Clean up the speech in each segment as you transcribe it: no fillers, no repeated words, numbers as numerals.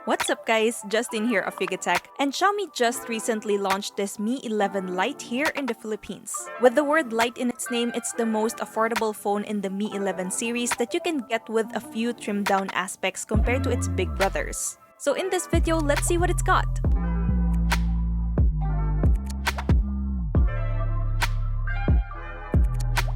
What's up guys, Justin here of Figatech, and Xiaomi just recently launched this Mi 11 Lite here in the Philippines. With the word Lite in its name, it's the most affordable phone in the Mi 11 series that you can get with a few trimmed down aspects compared to its big brothers. So in this video, let's see what it's got.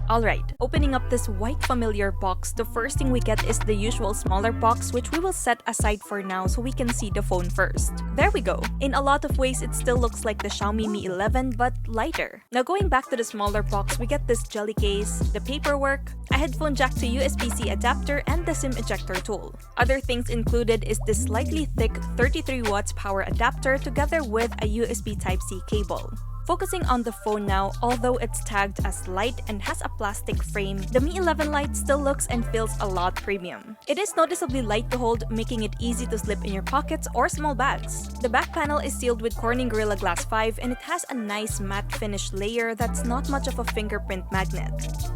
Alright, opening up this white familiar box, the first thing we get is the usual smaller box, which we will set aside for now so we can see the phone first. There we go. In a lot of ways, it still looks like the Xiaomi Mi 11 but lighter. Now going back to the smaller box, we get this jelly case, the paperwork, a headphone jack to USB-C adapter, and the SIM ejector tool. Other things included is this slightly thick 33 watts power adapter together with a USB Type-C cable. Focusing on the phone now, although it's tagged as light and has a plastic frame, the Mi 11 Lite still looks and feels a lot premium. It is noticeably light to hold, making it easy to slip in your pockets or small bags. The back panel is sealed with Corning Gorilla Glass 5 and it has a nice matte finish layer that's not much of a fingerprint magnet.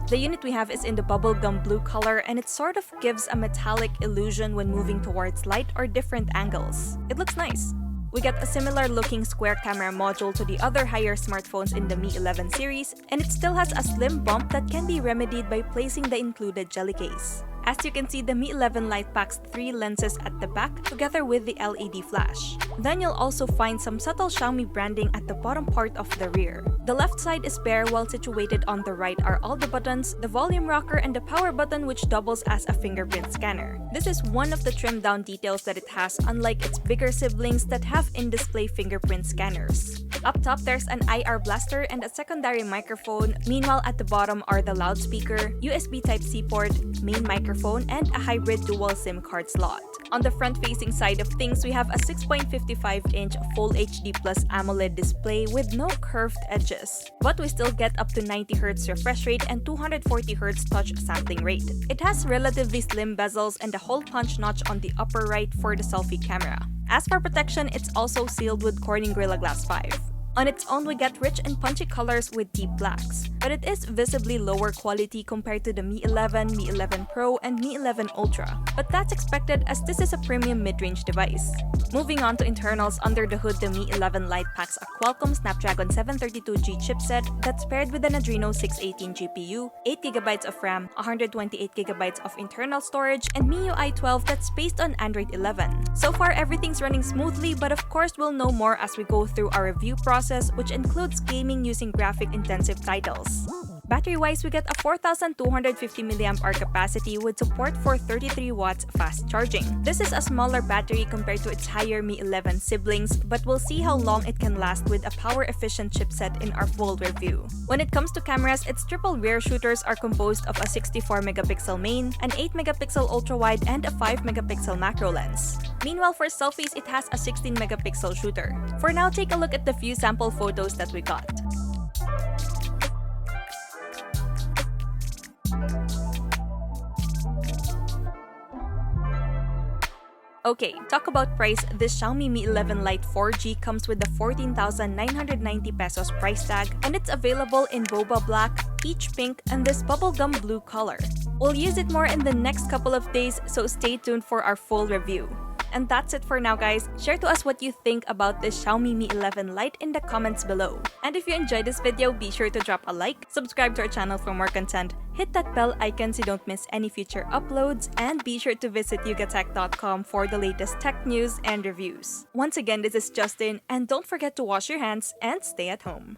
The unit we have is in the bubblegum blue color and it sort of gives a metallic illusion when moving towards light or different angles. It looks nice. We get a similar looking square camera module to the other higher smartphones in the Mi 11 series, and it still has a slim bump that can be remedied by placing the included jelly case. As you can see, the Mi 11 Lite packs 3 lenses at the back together with the LED flash. Then you'll also find some subtle Xiaomi branding at the bottom part of the rear. The left side is bare, while situated on the right are all the buttons, the volume rocker, and the power button, which doubles as a fingerprint scanner. This is one of the trimmed down details that it has, unlike its bigger siblings that have in-display fingerprint scanners. Up top, there's an IR blaster and a secondary microphone. Meanwhile, at the bottom are the loudspeaker, USB Type-C port, main microphone, and a hybrid dual SIM card slot. On the front-facing side of things, we have a 6.55-inch Full HD Plus AMOLED display with no curved edges. But we still get up to 90Hz refresh rate and 240Hz touch sampling rate. It has relatively slim bezels and a hole punch notch on the upper right for the selfie camera. As for protection, it's also sealed with Corning Gorilla Glass 5. On its own, we get rich and punchy colors with deep blacks, but it is visibly lower quality compared to the Mi 11, Mi 11 Pro, and Mi 11 Ultra. But that's expected as this is a premium mid-range device. Moving on to internals, under the hood, the Mi 11 Lite packs a Qualcomm Snapdragon 732G chipset that's paired with an Adreno 618 GPU, 8GB of RAM, 128GB of internal storage, and MIUI 12 that's based on Android 11. So far, everything's running smoothly, but of course we'll know more as we go through our review process, which includes gaming using graphic-intensive titles. Battery-wise, we get a 4,250 mAh capacity with support for 33 watts fast charging. This is a smaller battery compared to its higher Mi 11 siblings, but we'll see how long it can last with a power-efficient chipset in our full review. When it comes to cameras, its triple rear shooters are composed of a 64-megapixel main, an 8-megapixel ultra-wide, and a 5-megapixel macro lens. Meanwhile, for selfies, it has a 16-megapixel shooter. For now, take a look at the few sample photos that we got. Okay, talk about price. This Xiaomi Mi 11 Lite 4G comes with the 14,990 pesos price tag, and it's available in boba black, peach pink, and this bubblegum blue color. We'll use it more in the next couple of days, so stay tuned for our full review. And that's it for now, guys. Share to us what you think about this Xiaomi Mi 11 Lite in the comments below. And if you enjoyed this video, be sure to drop a like, subscribe to our channel for more content, hit that bell icon so you don't miss any future uploads, and be sure to visit yugatech.com for the latest tech news and reviews. Once again, this is Justin, and don't forget to wash your hands and stay at home.